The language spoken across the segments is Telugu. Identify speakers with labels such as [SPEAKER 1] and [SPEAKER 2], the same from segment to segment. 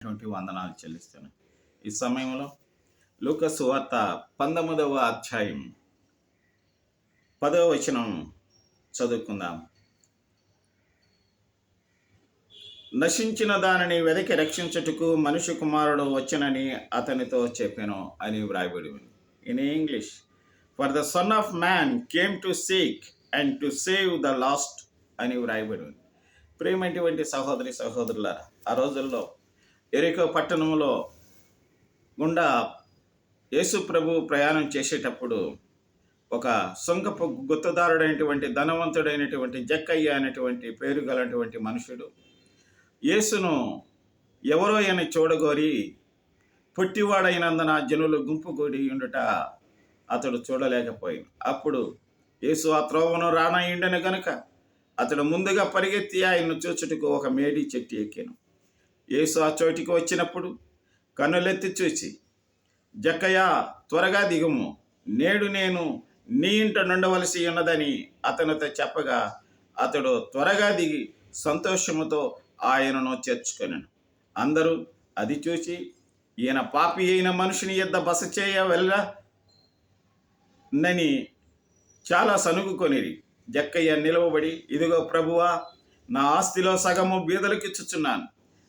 [SPEAKER 1] వందనాలు చెల్లిస్తాను. ఈ సమయంలో లూకా సువార్త 19వ అధ్యాయం 10వ వచనం చదువుకుందాం. నశించిన దానిని వెదకి రక్షించుటకు మనుష్య కుమారుడు వచ్చనని అతనితో చెప్పెను అని వ్రాయబడి ఉంది. In English, for the son of man came to seek and to save the last అని వ్రాయబడి ఉంది. ప్రియమైనటువంటి సహోదరి సహోదరులారా, ఆ రోజుల్లో ఎరికో పట్టణంలో గుండా యేసు ప్రభు ప్రయాణం చేసేటప్పుడు ఒక సుంకపు గుత్తదారుడైనటువంటి ధనవంతుడైనటువంటి జక్కయ్య అనేటువంటి పేరు గలటువంటి మనుషుడు యేసును ఎవరో అని చూడగోరి పొట్టివాడైనందున జనులు గుంపు కూడి ఉండుట అతడు చూడలేకపోయింది. అప్పుడు యేసు ఆ త్రోవను రానయ్యుండెను గనుక అతడు ముందుగా పరిగెత్తి ఆయన్ను చూచుటకు ఒక మేడి చెట్టు ఎక్కాను. యేసు ఆ చోటికి వచ్చినప్పుడు కన్నులెత్తి చూచి, జక్కయ్య, త్వరగా దిగుము, నేడు నేను నీ ఇంట నుండవలసి ఉన్నదని అతనితో చెప్పగా అతడు త్వరగా దిగి సంతోషముతో ఆయనను చేర్చుకొనెను. అందరూ అది చూసి, ఈయన పాపి అయిన మనుషుని యొద్ద బస చేయ వెళ్ళనని చాలా సనుగుకొనిరి. జక్కయ్య నిలవబడి, ఇదిగో ప్రభువా, నా ఆస్తిలో సగము బీదలకిచ్చుచున్నాను.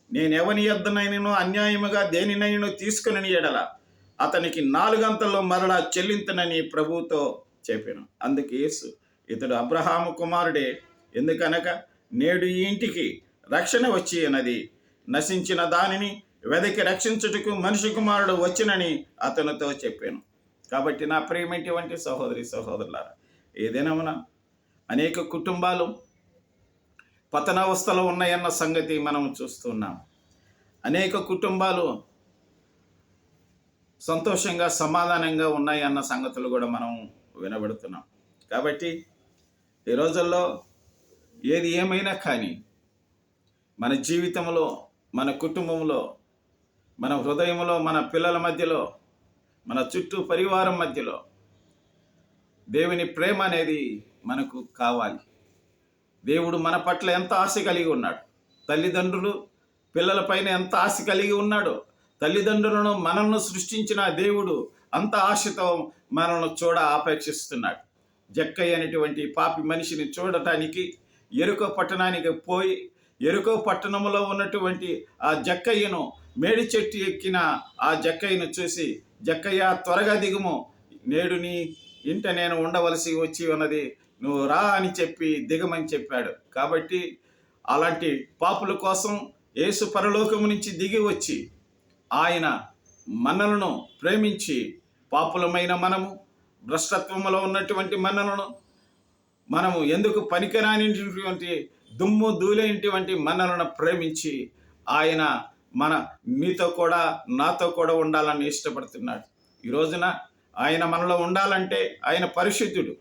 [SPEAKER 1] నేనెవని యొద్దనైనను అన్యాయముగా దేనినైనా తీసుకుని ఎడల అతనికి 4 గంటల్లో మరలా చెల్లింతునని ప్రభువుతో చెప్పాను. అందుకు యేసు, ఇతడు అబ్రహాము కుమారుడే, ఎందుకనగా నేడు ఈ ఇంటికి రక్షణ వచ్చి అన్నది. నశించిన దానిని వెదకి రక్షించుటకు మనిషి కుమారుడు వచ్చినని అతనితో చెప్పాను. కాబట్టి నా ప్రియమైనటువంటి సహోదరి సహోదరులారా, ఈ దినమున అనేక కుటుంబాలు పతనావస్థలో ఉన్నాయన్న సంగతి మనం చూస్తున్నాం. అనేక కుటుంబాలు సంతోషంగా సమాధానంగా ఉన్నాయన్న సంగతులు కూడా మనం వినబడుతున్నాం. కాబట్టి ఈ రోజుల్లో ఏది ఏమైనా కానీ మన జీవితంలో, మన కుటుంబంలో, మన హృదయంలో, మన పిల్లల మధ్యలో, మన చుట్టూ పరివారం మధ్యలో దేవుని ప్రేమ అనేది మనకు కావాలి. దేవుడు మన పట్ల ఎంత ఆశ కలిగి ఉన్నాడు, తల్లిదండ్రులు పిల్లలపైన ఎంత ఆశ కలిగి ఉన్నాడో, తల్లిదండ్రులను మనల్ని సృష్టించిన దేవుడు అంత ఆశతో మనల్ని ఆపేక్షిస్తున్నాడు. జక్కయ్య అనేటువంటి పాపి మనిషిని చూడటానికి ఎరుకో పట్టణానికి పోయి, ఎరుకో పట్టణంలో ఉన్నటువంటి ఆ జక్కయ్యను, మేడి చెట్టు ఎక్కిన ఆ జక్కయ్యను చూసి, జక్కయ్య, త్వరగా దిగుము, నేడు నీ ఇంట నేను ఉండవలసి వచ్చి ఉన్నది, నువ్వు రా అని చెప్పి దిగమని చెప్పాడు. కాబట్టి అలాంటి పాపుల కోసం యేసు పరలోకము నుంచి దిగి వచ్చి ఆయన మనలను ప్రేమించి, పాపులమైన మనము, భ్రష్టత్వంలో ఉన్నటువంటి మనము ఎందుకు పనికిరానిటువంటి దుమ్ము ధూళైనటువంటి మనలను ప్రేమించి ఆయన మీతో కూడా నాతో కూడా ఉండాలని ఇష్టపడుతున్నాడు. ఈ రోజున ఆయన మనలో ఉండాలంటే ఆయన పరిశుద్ధుడు.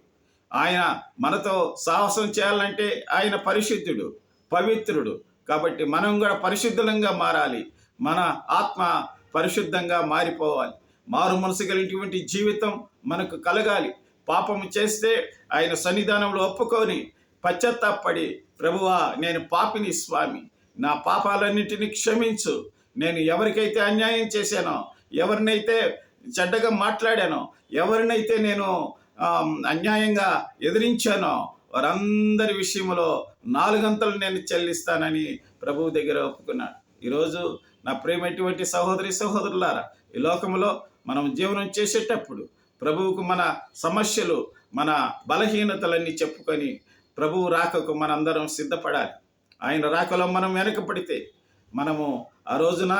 [SPEAKER 1] ఆయన మనతో సాహసం చేయాలంటే ఆయన పరిశుద్ధుడు, పవిత్రుడు. కాబట్టి మనం కూడా పరిశుద్ధంగా మారాలి. మన ఆత్మ పరిశుద్ధంగా మారిపోవాలి. మారు మనసు కలిగినటువంటి జీవితం మనకు కలగాలి. పాపము చేస్తే ఆయన సన్నిధానంలో ఒప్పుకొని పశ్చాత్తాపడి, ప్రభువా, నేను పాపిని స్వామి, నా పాపాలన్నింటినీ క్షమించు, నేను ఎవరికైతే అన్యాయం చేశానో, ఎవరినైతే చెడ్డగా మాట్లాడానో, ఎవరినైతే నేను అన్యాయంగా ఎదిరించానో వారందరి విషయంలో 4 గంటలు నేను చెల్లిస్తానని ప్రభువు దగ్గర ఒప్పుకున్నాడు. ఈరోజు నా ప్రియమైనటువంటి సహోదరి సహోదరులారా, ఈ లోకంలో మనం జీవనం చేసేటప్పుడు ప్రభువుకు మన సమస్యలు, మన బలహీనతలన్నీ చెప్పుకొని ప్రభువు రాకకు మనందరం సిద్ధపడాలి. ఆయన రాకలో మనం వెనకపడితే మనము ఆ రోజున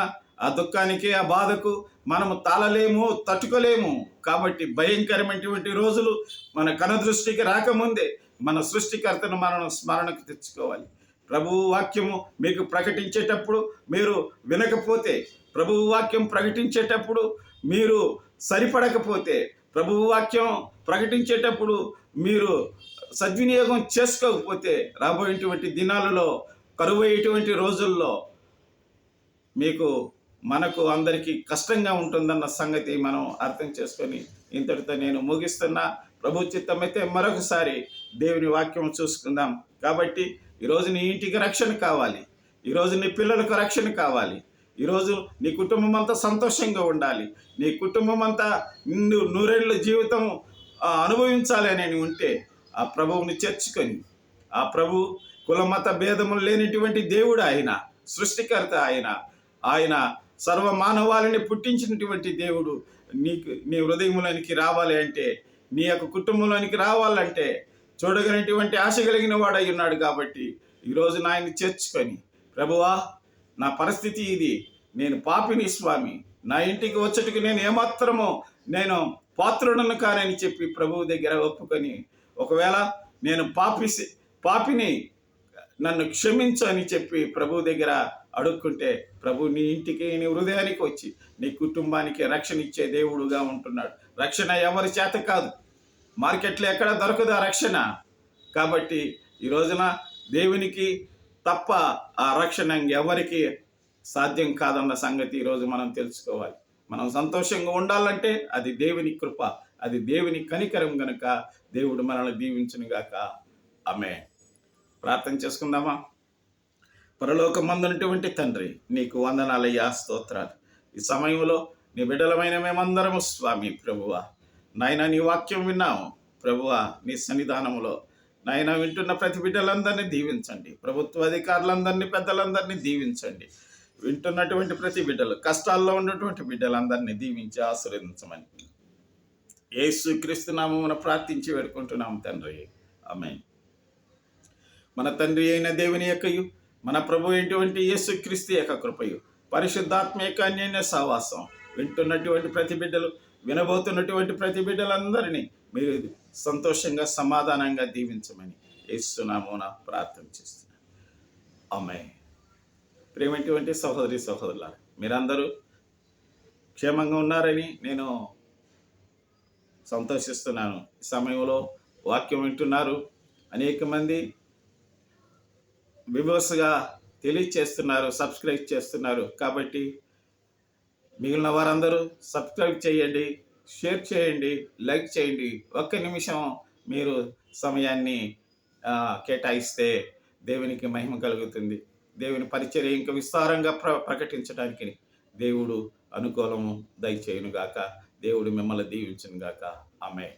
[SPEAKER 1] ఆ దుఃఖానికి, ఆ బాధకు మనము తాళలేము, తట్టుకోలేము. కాబట్టి భయంకరమైనటువంటి రోజులు మన కనుదృష్టికి రాకముందే మన సృష్టికర్తను మనం స్మరణకు తెచ్చుకోవాలి. ప్రభువు వాక్యము మీకు ప్రకటించేటప్పుడు మీరు వినకపోతే, ప్రభువు వాక్యం ప్రకటించేటప్పుడు మీరు సరిపడకపోతే, ప్రభువు వాక్యం ప్రకటించేటప్పుడు మీరు సద్వినియోగం చేసుకోకపోతే, రాబోయేటువంటి దినాలలో, కరువయ్యేటువంటి రోజుల్లో మనకు అందరికీ కష్టంగా ఉంటుందన్న సంగతి మనం అర్థం చేసుకొని ఇంతటితో నేను ముగిస్తున్నా. ప్రభు చిత్తమైతే మరొకసారి దేవుని వాక్యం చూసుకుందాం. కాబట్టి ఈరోజు నీ ఇంటికి రక్షణ కావాలి, ఈరోజు నీ పిల్లలకు రక్షణ కావాలి, ఈరోజు నీ కుటుంబం అంతా సంతోషంగా ఉండాలి, నీ కుటుంబం అంతా నూరేళ్ళ జీవితం అనుభవించాలి అని ఉంటే ఆ ప్రభువుని చేర్చుకొని, ఆ ప్రభు కులమత భేదములు లేనిటువంటి దేవుడు ఆయన, సృష్టికర్త ఆయన సర్వ మానవాళిని పుట్టించినటువంటి దేవుడు నీ హృదయంలోనికి రావాలి అంటే, నీ యొక్క కుటుంబంలోనికి రావాలంటే చూడగలిగినటువంటి ఆశ కలిగిన వాడై ఉన్నాడు. కాబట్టి ఈరోజు నాయన్ని చేర్చుకొని, ప్రభువా నా పరిస్థితి ఇది, నేను పాపిని స్వామి, నా ఇంటికి వచ్చేటికి నేను ఏమాత్రమో పాత్రుడను కానని చెప్పి ప్రభువు దగ్గర ఒప్పుకొని, ఒకవేళ నేను పాపిని నన్ను క్షమించు అని చెప్పి ప్రభు దగ్గర అడుక్కుంటే, ప్రభు నీ ఇంటికి నీ హృదయానికి వచ్చి నీ కుటుంబానికి రక్షణ ఇచ్చే దేవుడుగా ఉంటున్నాడు. రక్షణ ఎవరి చేత కాదు, మార్కెట్లో ఎక్కడ దొరకదు ఆ రక్షణ. కాబట్టి ఈ రోజున దేవునికి తప్ప ఆ రక్షణ ఎవరికి సాధ్యం కాదన్న సంగతి ఈరోజు మనం తెలుసుకోవాలి. మనం సంతోషంగా ఉండాలంటే అది దేవుని కృప, అది దేవుని కనికరం గనుక దేవుడు మనల్ని దీవించును గాక. ఆమేన్. ప్రార్థన చేసుకుందామా? పరలోకమందున్నటువంటి తండ్రి, నీకు వందనాలయ్యా, స్తోత్రాలు. ఈ సమయంలో నీ బిడ్డలమైన మేమందరము స్వామి ప్రభువా, నాయన నీ వాక్యం విన్నాము ప్రభువా, నీ సన్నిధానంలో నాయన వింటున్న ప్రతి బిడ్డలందరినీ దీవించండి. ప్రభుత్వ అధికారులందరినీ, పెద్దలందరినీ దీవించండి. వింటున్నటువంటి ప్రతి బిడ్డలు, కష్టాల్లో ఉన్నటువంటి బిడ్డలందరినీ దీవించి ఆశీర్వదించమని యేసుక్రీస్తు నామమున ప్రార్థించి వేడుకుంటున్నాము తండ్రి. ఆమేన్. మన తండ్రి అయిన దేవుని యొక్కయు, మన ప్రభు అయినటువంటి యేసుక్రీస్తు యొక్క కృపయు, పరిశుద్ధాత్మ యొక్క అన్యోన్య సహవాసం వింటున్నటువంటి ప్రతి బిడ్డలు, వినబోతున్నటువంటి ప్రతి బిడ్డలందరినీ మీరు సంతోషంగా, సమాధానంగా దీవించమని యేసు నామమున ప్రార్థన చేస్తున్నాను. ఆమేన్. ప్రేమటువంటి సహోదరి సహోదరులారా, మీరందరూ క్షేమంగా ఉన్నారని నేను సంతోషిస్తున్నాను. ఈ సమయంలో వాక్యం వింటున్నారు, అనేక మంది విమర్శగా తెలియచేస్తున్నారు, సబ్స్క్రైబ్ చేస్తున్నారు. కాబట్టి మిగిలిన వారందరూ సబ్స్క్రైబ్ చేయండి, షేర్ చేయండి, లైక్ చేయండి. ఒక్క నిమిషం మీరు సమయాన్ని కేటాయిస్తే దేవునికి మహిమ కలుగుతుంది. దేవుని పరిచర్య ఇంకా విస్తారంగా ప్రకటించడానికి దేవుడు అనుకూలము దయచేయునుగాక. దేవుడు మిమ్మల్ని దీవించునుగాక. ఆమేన్.